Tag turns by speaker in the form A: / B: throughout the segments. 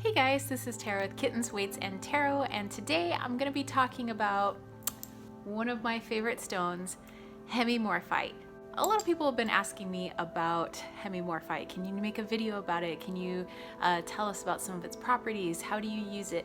A: Hey guys, this is Tara with Kittens, Weights, and Tarot, and today I'm going to be talking about one of my favorite stones, Hemimorphite. A lot of people have been asking me about Hemimorphite. Can you make a video about it? Can you tell us about some of its properties? How do you use it?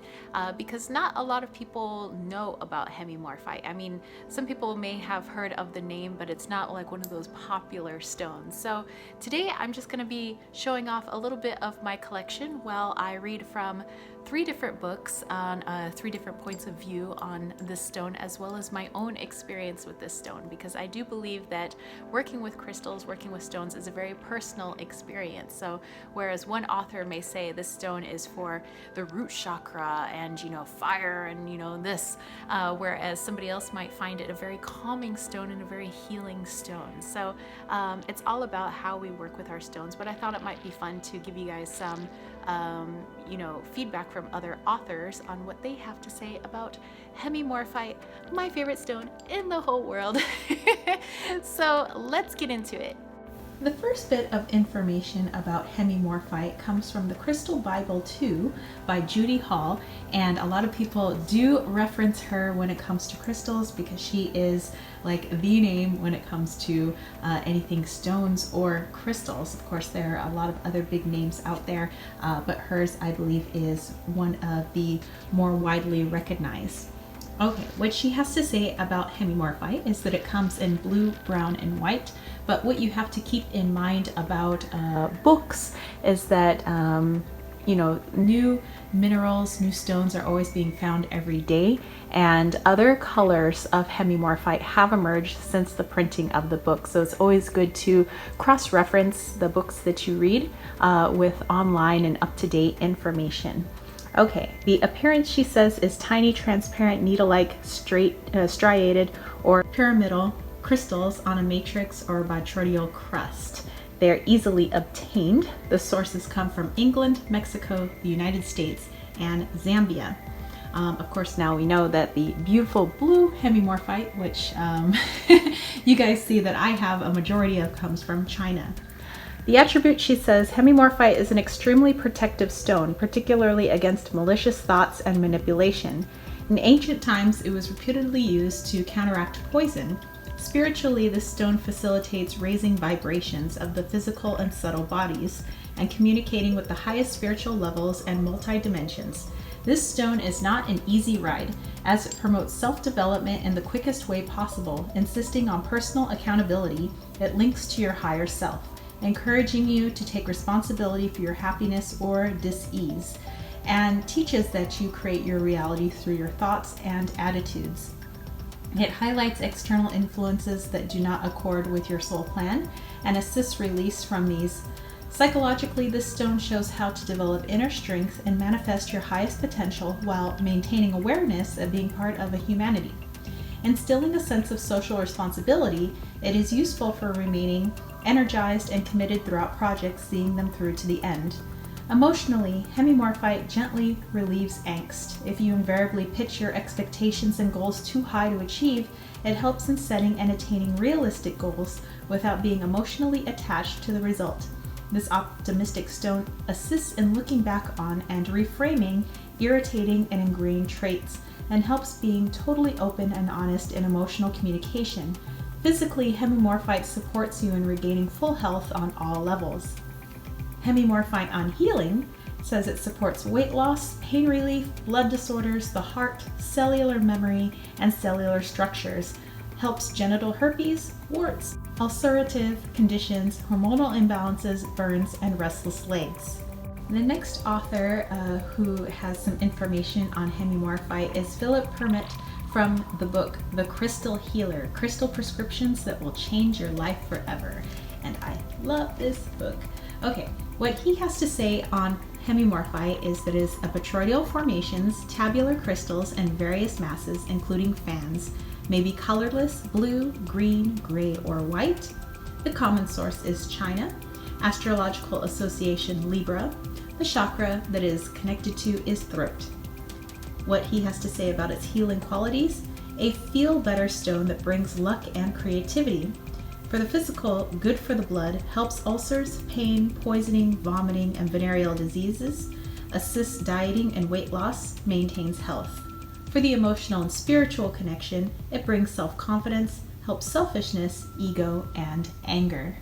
A: Because not a lot of people know about Hemimorphite. I mean, some people may have heard of the name, but it's not like one of those popular stones. So today I'm just going to be showing off a little bit of my collection while I read from 3 different books on 3 different points of view on this stone, as well as my own experience with this stone, because I do believe that working with crystals, working with stones is a very personal experience. So whereas one author may say this stone is for the root chakra and, you know, fire and, you know, this, whereas somebody else might find it a very calming stone and a very healing stone. So it's all about how we work with our stones, but I thought it might be fun to give you guys some feedback from other authors on what they have to say about Hemimorphite, my favorite stone in the whole world. So let's get into it.
B: The first bit of information about Hemimorphite comes from the Crystal Bible 2 by Judy Hall, and a lot of people do reference her when it comes to crystals because she is like the name when it comes to anything stones or crystals. Of course, there are a lot of other big names out there, but hers, I believe, is one of the more widely recognized. Okay, what she has to say about Hemimorphite is that it comes in blue, brown, and white. But what you have to keep in mind about books is that, new minerals, new stones are always being found every day. And other colors of Hemimorphite have emerged since the printing of the book. So it's always good to cross-reference the books that you read with online and up-to-date information. Okay, the appearance, she says, is tiny, transparent, needle-like, striated, or pyramidal crystals on a matrix or botryoidal crust. They are easily obtained. The sources come from England, Mexico, the United States, and Zambia. Of course, now we know that the beautiful blue Hemimorphite, which you guys see that I have a majority of, comes from China. The attribute, she says, Hemimorphite is an extremely protective stone, particularly against malicious thoughts and manipulation. In ancient times, it was reputedly used to counteract poison. Spiritually, this stone facilitates raising vibrations of the physical and subtle bodies and communicating with the highest spiritual levels and multi-dimensions. This stone is not an easy ride, as it promotes self-development in the quickest way possible, insisting on personal accountability. It links to your higher self, encouraging you to take responsibility for your happiness or dis-ease, and teaches that you create your reality through your thoughts and attitudes. It highlights external influences that do not accord with your soul plan and assists release from these. Psychologically, this stone shows how to develop inner strength and manifest your highest potential while maintaining awareness of being part of a humanity. Instilling a sense of social responsibility, it is useful for remaining energized and committed throughout projects, seeing them through to the end. Emotionally, Hemimorphite gently relieves angst. If you invariably pitch your expectations and goals too high to achieve, it helps in setting and attaining realistic goals without being emotionally attached to the result. This optimistic stone assists in looking back on and reframing irritating and ingrained traits, and helps being totally open and honest in emotional communication. Physically, Hemimorphite supports you in regaining full health on all levels. Hemimorphite on healing says it supports weight loss, pain relief, blood disorders, the heart, cellular memory, and cellular structures. Helps genital herpes, warts, ulcerative conditions, hormonal imbalances, burns, and restless legs. The next author who has some information on Hemimorphite is Philip Permit from the book The Crystal Healer, Crystal Prescriptions That Will Change Your Life Forever. And I love this book. Okay, what he has to say on Hemimorphite is that it is a botryoidal formations, tabular crystals, and various masses, including fans, may be colorless, blue, green, gray, or white. The common source is China. Astrological association Libra. The chakra that is connected to is throat. What he has to say about its healing qualities: a feel-better stone that brings luck and creativity. For the physical, good for the blood, helps ulcers, pain, poisoning, vomiting, and venereal diseases. assists dieting and weight loss, maintains health. For the emotional and spiritual connection, it brings self-confidence, helps selfishness, ego, and anger.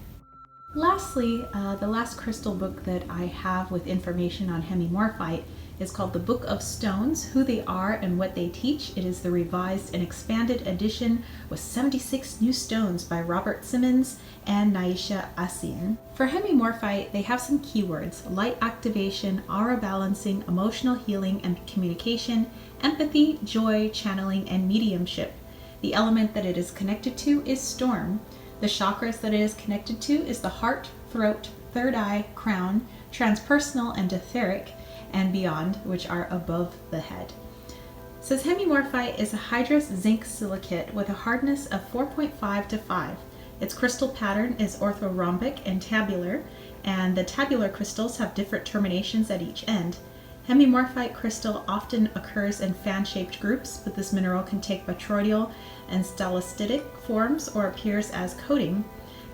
B: Lastly, the last crystal book that I have with information on Hemimorphite is called The Book of Stones, Who They Are and What They Teach. It is the revised and expanded edition with 76 new stones by Robert Simmons and Naisha Asian. For Hemimorphite, they have some keywords: light activation, aura balancing, emotional healing and communication, empathy, joy, channeling, and mediumship. The element that it is connected to is storm. The chakras that it is connected to is the heart, throat, third eye, crown, transpersonal and etheric, and beyond, which are above the head. It says Hemimorphite is a hydrous zinc silicate with a hardness of 4.5 to 5. Its crystal pattern is orthorhombic and tabular, and the tabular crystals have different terminations at each end. Hemimorphite crystal often occurs in fan-shaped groups, but this mineral can take botryoidal and stylistic forms or appears as coating.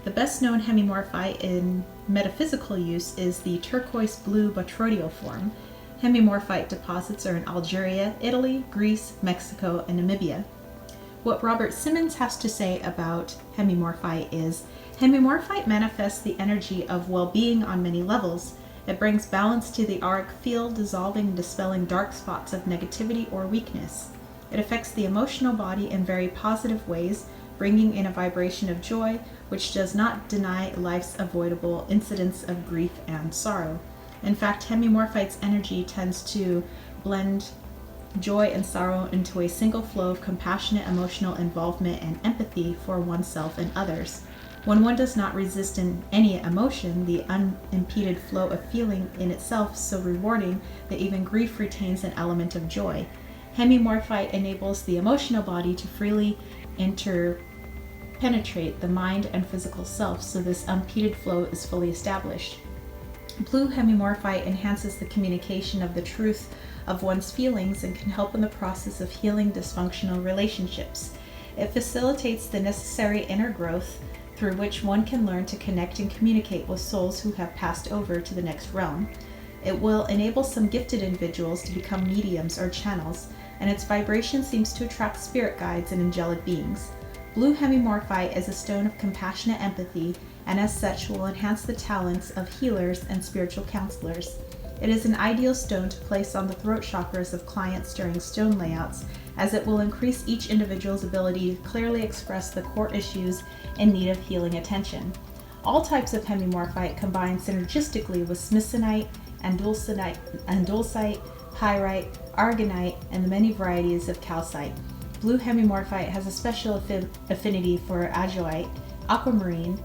B: The best known hemimorphite in metaphysical use is the turquoise blue botryoidal form. Hemimorphite deposits are in Algeria, Italy, Greece, Mexico, and Namibia. What Robert Simmons has to say about Hemimorphite is, Hemimorphite manifests the energy of well-being on many levels. It brings balance to the auric field, dissolving and dispelling dark spots of negativity or weakness. It affects the emotional body in very positive ways, bringing in a vibration of joy, which does not deny life's avoidable incidents of grief and sorrow. In fact, Hemimorphite's energy tends to blend joy and sorrow into a single flow of compassionate emotional involvement and empathy for oneself and others. When one does not resist in any emotion, the unimpeded flow of feeling in itself is so rewarding that even grief retains an element of joy. Hemimorphite enables the emotional body to freely interpenetrate the mind and physical self, so this unimpeded flow is fully established. Blue Hemimorphite enhances the communication of the truth of one's feelings and can help in the process of healing dysfunctional relationships. It facilitates the necessary inner growth through which one can learn to connect and communicate with souls who have passed over to the next realm. It will enable some gifted individuals to become mediums or channels, and its vibration seems to attract spirit guides and angelic beings. Blue Hemimorphite is a stone of compassionate empathy, and as such will enhance the talents of healers and spiritual counselors. It is an ideal stone to place on the throat chakras of clients during stone layouts, as it will increase each individual's ability to clearly express the core issues in need of healing attention. All types of Hemimorphite combine synergistically with smithsonite, andesite, pyrite, aragonite, and the many varieties of calcite. Blue Hemimorphite has a special affinity for ajoite, aquamarine,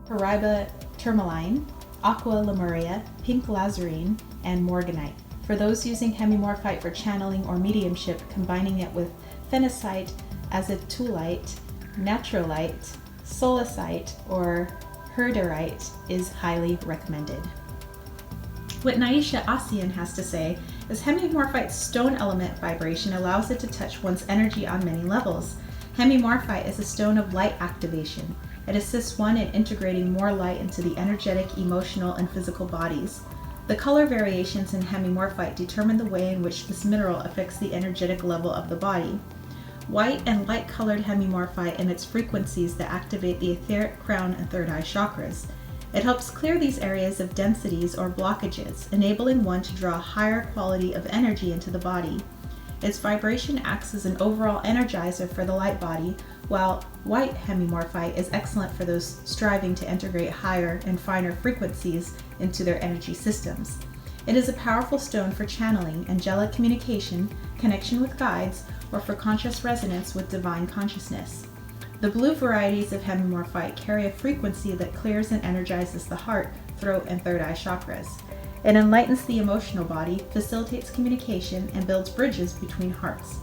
B: Paraiba tourmaline, aqua lemuria, pink lazurine, and morganite. For those using Hemimorphite for channeling or mediumship, combining it with phenacite, azatulite, naturalite, solasite, or herderite is highly recommended. What Naisha Asian has to say is Hemimorphite's stone element vibration allows it to touch one's energy on many levels. Hemimorphite is a stone of light activation. It assists one in integrating more light into the energetic, emotional, and physical bodies. The color variations in Hemimorphite determine the way in which this mineral affects the energetic level of the body. White and light-colored Hemimorphite emits frequencies that activate the etheric, crown, and third eye chakras. It helps clear these areas of densities or blockages, enabling one to draw a higher quality of energy into the body. Its vibration acts as an overall energizer for the light body, while white Hemimorphite is excellent for those striving to integrate higher and finer frequencies into their energy systems. It is a powerful stone for channeling, angelic communication, connection with guides, or for conscious resonance with divine consciousness. The blue varieties of Hemimorphite carry a frequency that clears and energizes the heart, throat, and third eye chakras. It enlightens the emotional body, facilitates communication, and builds bridges between hearts.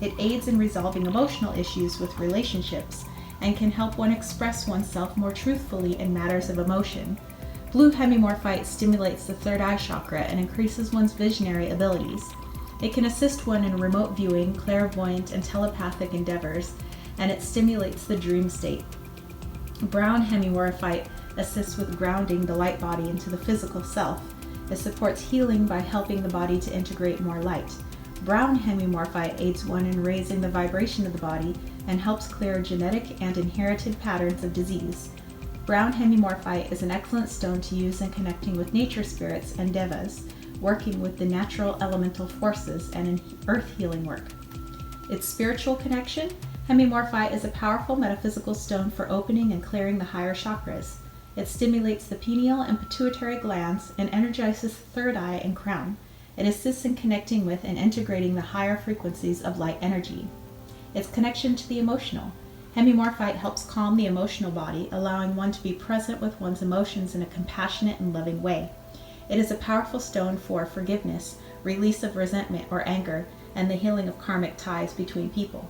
B: It aids in resolving emotional issues with relationships and can help one express oneself more truthfully in matters of emotion. Blue Hemimorphite stimulates the third eye chakra and increases one's visionary abilities. It can assist one in remote viewing, clairvoyant, and telepathic endeavors, and it stimulates the dream state. Brown Hemimorphite assists with grounding the light body into the physical self. It supports healing by helping the body to integrate more light. Brown hemimorphite aids one in raising the vibration of the body and helps clear genetic and inherited patterns of disease. Brown hemimorphite is an excellent stone to use in connecting with nature spirits and devas, working with the natural elemental forces and in earth healing work. Its spiritual connection: hemimorphite is a powerful metaphysical stone for opening and clearing the higher chakras. It stimulates the pineal and pituitary glands and energizes the third eye and crown. It assists in connecting with and integrating the higher frequencies of light energy. Its connection to the emotional: hemimorphite helps calm the emotional body, allowing one to be present with one's emotions in a compassionate and loving way. It is a powerful stone for forgiveness, release of resentment or anger, and the healing of karmic ties between people.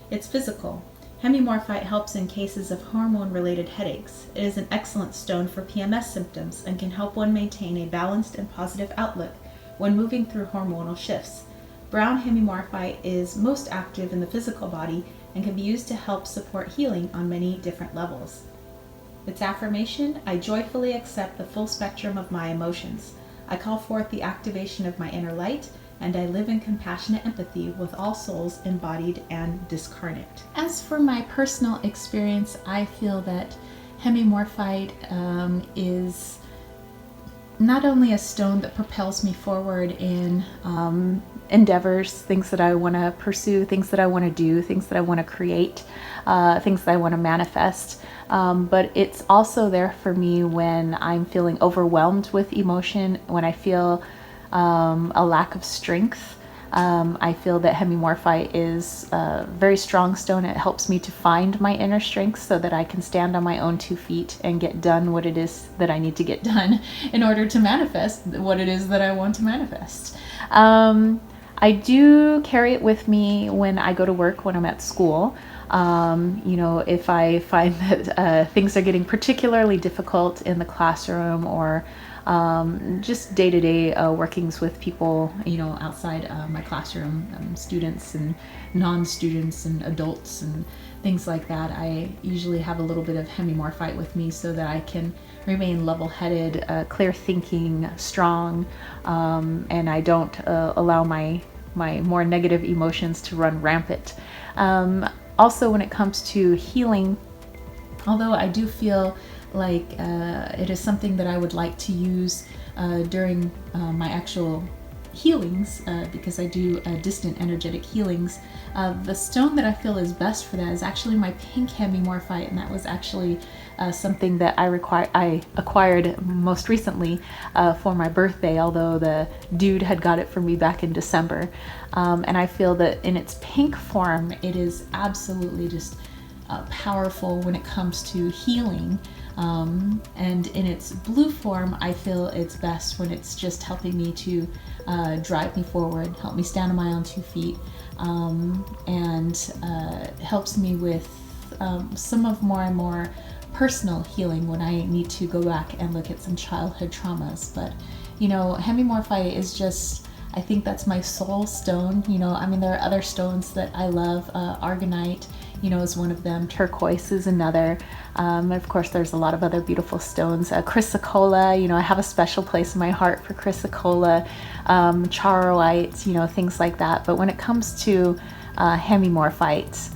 B: It's physical. Hemimorphite helps in cases of hormone-related headaches. It is an excellent stone for PMS symptoms and can help one maintain a balanced and positive outlook when moving through hormonal shifts. Brown hemimorphite is most active in the physical body and can be used to help support healing on many different levels. Its affirmation: I joyfully accept the full spectrum of my emotions. I call forth the activation of my inner light, and I live in compassionate empathy with all souls, embodied and discarnate. As for my personal experience, I feel that hemimorphite is not only a stone that propels me forward in endeavors, things that I want to pursue, things that I want to do, things that I want to create, things that I want to manifest, but it's also there for me when I'm feeling overwhelmed with emotion, when I feel a lack of strength. I feel that hemimorphite is a very strong stone. It helps me to find my inner strength so that I can stand on my own 2 feet and get done what it is that I need to get done in order to manifest what it is that I want to manifest. I do carry it with me when I go to work, when I'm at school. If I find that things are getting particularly difficult in the classroom, or just day-to-day workings with people, outside my classroom, students and non-students and adults and things like that, I usually have a little bit of hemimorphite with me so that I can remain level-headed, clear thinking, strong, and I don't allow my more negative emotions to run rampant. Also, when it comes to healing, although I do feel like it is something that I would like to use during my actual healings, because I do distant energetic healings, the stone that I feel is best for that is actually my pink hemimorphite, and that was actually something that I acquired most recently for my birthday, although the dude had got it for me back in December. And I feel that in its pink form, it is absolutely just powerful when it comes to healing. And in its blue form, I feel it's best when it's just helping me to drive me forward, help me stand on my own 2 feet, and helps me with some of more and more personal healing when I need to go back and look at some childhood traumas. But hemimorphite is just, I think that's my soul stone. There are other stones that I love. Argonite, is one of them. Turquoise is another. Of course, there's a lot of other beautiful stones. Chrysocolla, I have a special place in my heart for chrysocolla, charoite, things like that. But when it comes to hemimorphite,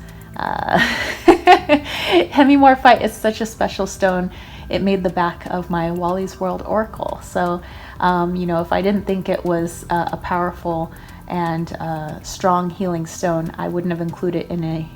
B: hemimorphite is such a special stone. It made the back of my Wally's World Oracle. So, if I didn't think it was a powerful and strong healing stone, I wouldn't have included it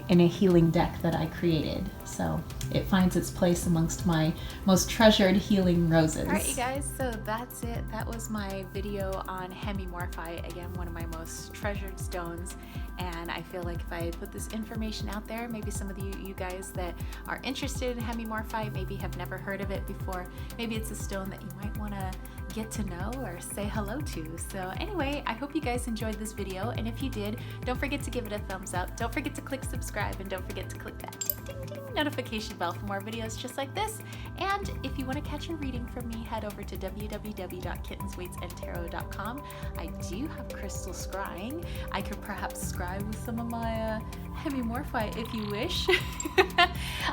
B: in a healing deck that I created. So it finds its place amongst my most treasured healing roses. All right, you guys, so that's it. That was my video on hemimorphite. Again, one of my most treasured stones. And I feel like if I put this information out there, maybe some of you guys that are interested in hemimorphite maybe have never heard of it before. Maybe it's a stone that you might want to get to know or say hello to. So anyway, I hope you guys enjoyed this video, and if you did, don't forget to give it a thumbs up, don't forget to click subscribe, and don't forget to click that ding ding ding
A: notification bell for more videos just like this. And if you want to catch a reading from me, head over to www.kittenswaitsandtarot.com. I do have crystal scrying. I could perhaps scry with some of my Hemimorphite if you wish.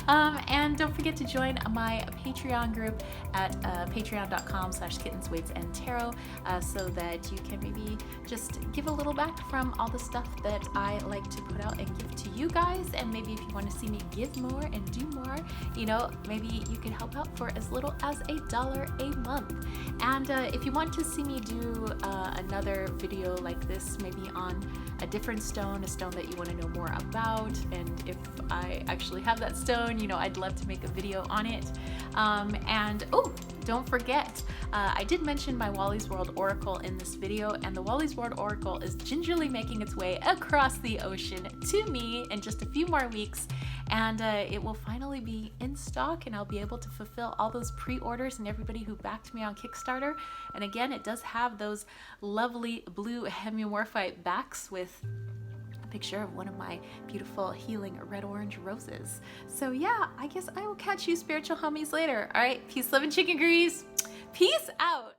A: And don't forget to join my Patreon group at patreon.com/kittenswaitsandtarot so that you can maybe just give a little back from all the stuff that I like to put out and give to you guys. And maybe if you want to see me give more and do more, you know, maybe you can help out for as little as $1 a month. And if you want to see me do another video like this, maybe on a different stone, a stone that you want to know more about, and if I actually have that stone, you know, I'd love to make a video on it. And oh, don't forget, I did mention my Wally's World Oracle in this video, and the Wally's World Oracle is gingerly making its way across the ocean to me in just a few more weeks, and it will finally be in stock, and I'll be able to fulfill all those pre-orders and everybody who backed me on Kickstarter. And again, it does have those lovely blue Hemimorphite backs with a picture of one of my beautiful healing red-orange roses. So yeah, I guess I will catch you spiritual homies later. All right, peace, love, and chicken grease. Peace out.